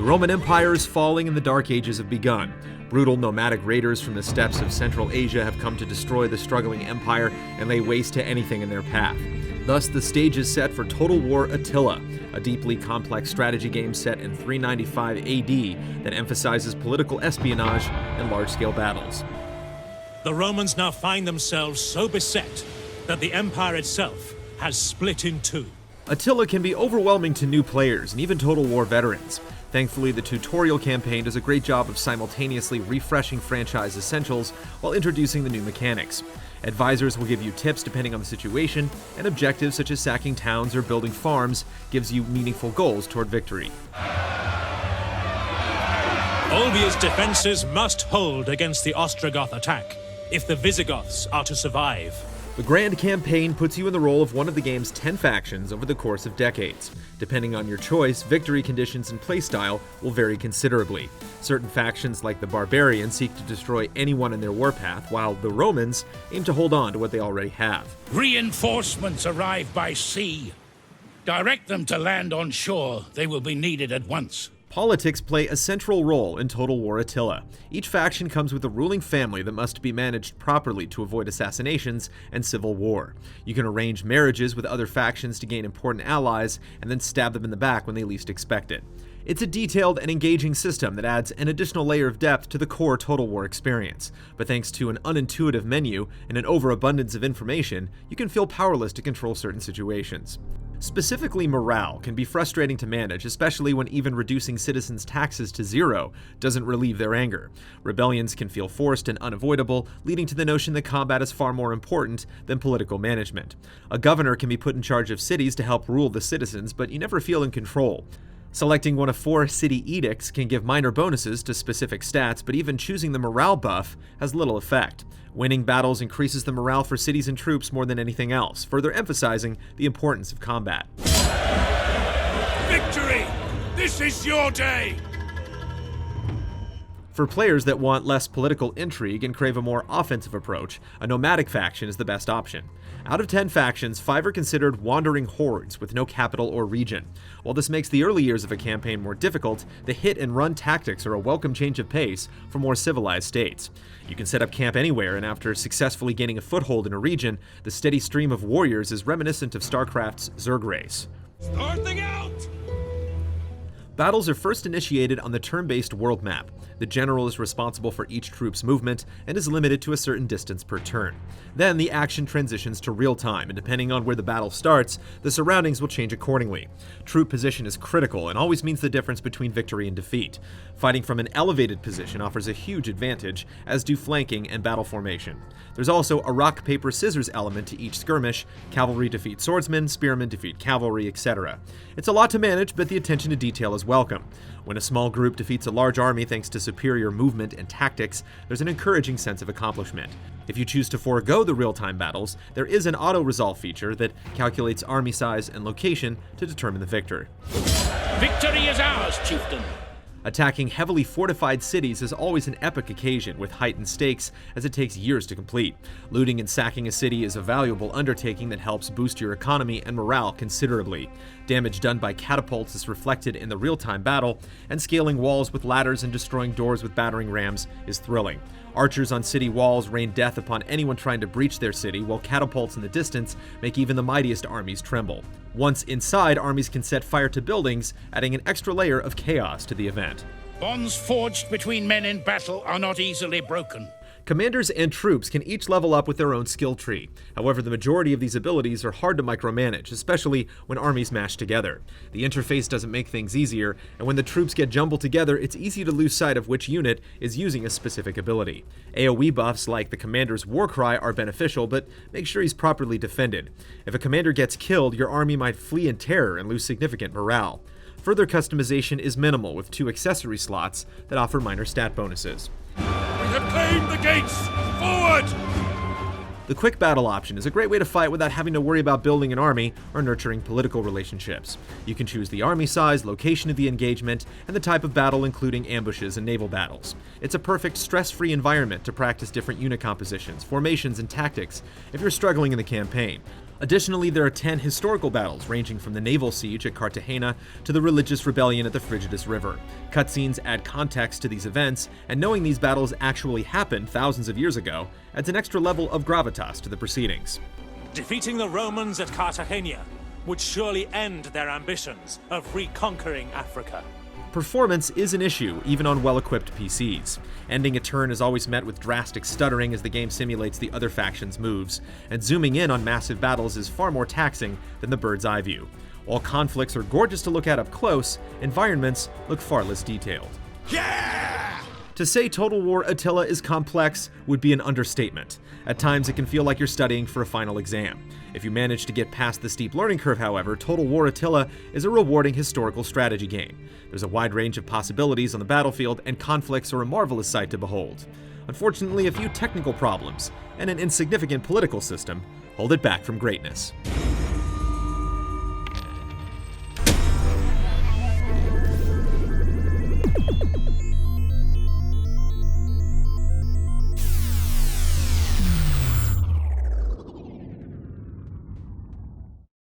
Roman Empire is falling and the Dark Ages have begun. Brutal nomadic raiders from the steppes of Central Asia have come to destroy the struggling empire and lay waste to anything in their path. Thus, the stage is set for Total War Attila, a deeply complex strategy game set in 395 AD that emphasizes political espionage and large-scale battles. The Romans now find themselves so beset that the empire itself has split in two. Attila can be overwhelming to new players and even Total War veterans. Thankfully, the tutorial campaign does a great job of simultaneously refreshing franchise essentials while introducing the new mechanics. Advisors will give you tips depending on the situation, and objectives such as sacking towns or building farms gives you meaningful goals toward victory. Olbia's defenses must hold against the Ostrogoth attack if the Visigoths are to survive. The Grand Campaign puts you in the role of one of the game's 10 factions over the course of decades. Depending on your choice, victory conditions and playstyle will vary considerably. Certain factions, like the Barbarians, seek to destroy anyone in their warpath, while the Romans aim to hold on to what they already have. Reinforcements arrive by sea. Direct them to land on shore. They will be needed at once. Politics play a central role in Total War Attila. Each faction comes with a ruling family that must be managed properly to avoid assassinations and civil war. You can arrange marriages with other factions to gain important allies and then stab them in the back when they least expect it. It's a detailed and engaging system that adds an additional layer of depth to the core Total War experience. But thanks to an unintuitive menu and an overabundance of information, you can feel powerless to control certain situations. Specifically, morale can be frustrating to manage, especially when even reducing citizens' taxes to zero doesn't relieve their anger. Rebellions can feel forced and unavoidable, leading to the notion that combat is far more important than political management. A governor can be put in charge of cities to help rule the citizens, but you never feel in control. Selecting one of 4 city edicts can give minor bonuses to specific stats, but even choosing the morale buff has little effect. Winning battles increases the morale for cities and troops more than anything else, further emphasizing the importance of combat. Victory! This is your day! For players that want less political intrigue and crave a more offensive approach, a nomadic faction is the best option. Out of 10 factions, 5 are considered wandering hordes with no capital or region. While this makes the early years of a campaign more difficult, the hit-and-run tactics are a welcome change of pace for more civilized states. You can set up camp anywhere, and after successfully gaining a foothold in a region, the steady stream of warriors is reminiscent of StarCraft's Zerg race. Starting out! Battles are first initiated on the turn-based world map. The general is responsible for each troop's movement and is limited to a certain distance per turn. Then the action transitions to real time, and depending on where the battle starts, the surroundings will change accordingly. Troop position is critical and always means the difference between victory and defeat. Fighting from an elevated position offers a huge advantage, as do flanking and battle formation. There's also a rock, paper, scissors element to each skirmish. Cavalry defeat swordsmen, spearmen defeat cavalry, etc. It's a lot to manage, but the attention to detail is welcome. When a small group defeats a large army thanks to superior movement and tactics, there's an encouraging sense of accomplishment. If you choose to forego the real-time battles, there is an auto-resolve feature that calculates army size and location to determine the victor. Victory is ours, chieftain! Attacking heavily fortified cities is always an epic occasion with heightened stakes, as it takes years to complete. Looting and sacking a city is a valuable undertaking that helps boost your economy and morale considerably. Damage done by catapults is reflected in the real-time battle, and scaling walls with ladders and destroying doors with battering rams is thrilling. Archers on city walls rain death upon anyone trying to breach their city, while catapults in the distance make even the mightiest armies tremble. Once inside, armies can set fire to buildings, adding an extra layer of chaos to the event. Bonds forged between men in battle are not easily broken. Commanders and troops can each level up with their own skill tree. However, the majority of these abilities are hard to micromanage, especially when armies mash together. The interface doesn't make things easier, and when the troops get jumbled together, it's easy to lose sight of which unit is using a specific ability. AoE buffs like the commander's warcry are beneficial, but make sure he's properly defended. If a commander gets killed, your army might flee in terror and lose significant morale. Further customization is minimal, with 2 accessory slots that offer minor stat bonuses. We have claimed the gates! Forward! The quick battle option is a great way to fight without having to worry about building an army or nurturing political relationships. You can choose the army size, location of the engagement, and the type of battle, including ambushes and naval battles. It's a perfect stress-free environment to practice different unit compositions, formations, and tactics if you're struggling in the campaign. Additionally, there are 10 historical battles ranging from the naval siege at Cartagena to the religious rebellion at the Frigidus River. Cutscenes add context to these events, and knowing these battles actually happened thousands of years ago adds an extra level of gravitas to the proceedings. Defeating the Romans at Cartagena would surely end their ambitions of reconquering Africa. Performance is an issue, even on well-equipped PCs. Ending a turn is always met with drastic stuttering as the game simulates the other faction's moves, and zooming in on massive battles is far more taxing than the bird's eye view. While conflicts are gorgeous to look at up close, environments look far less detailed. Yeah! To say Total War Attila is complex would be an understatement. At times it can feel like you're studying for a final exam. If you manage to get past the steep learning curve, however, Total War Attila is a rewarding historical strategy game. There's a wide range of possibilities on the battlefield, and conflicts are a marvelous sight to behold. Unfortunately, a few technical problems and an insignificant political system hold it back from greatness.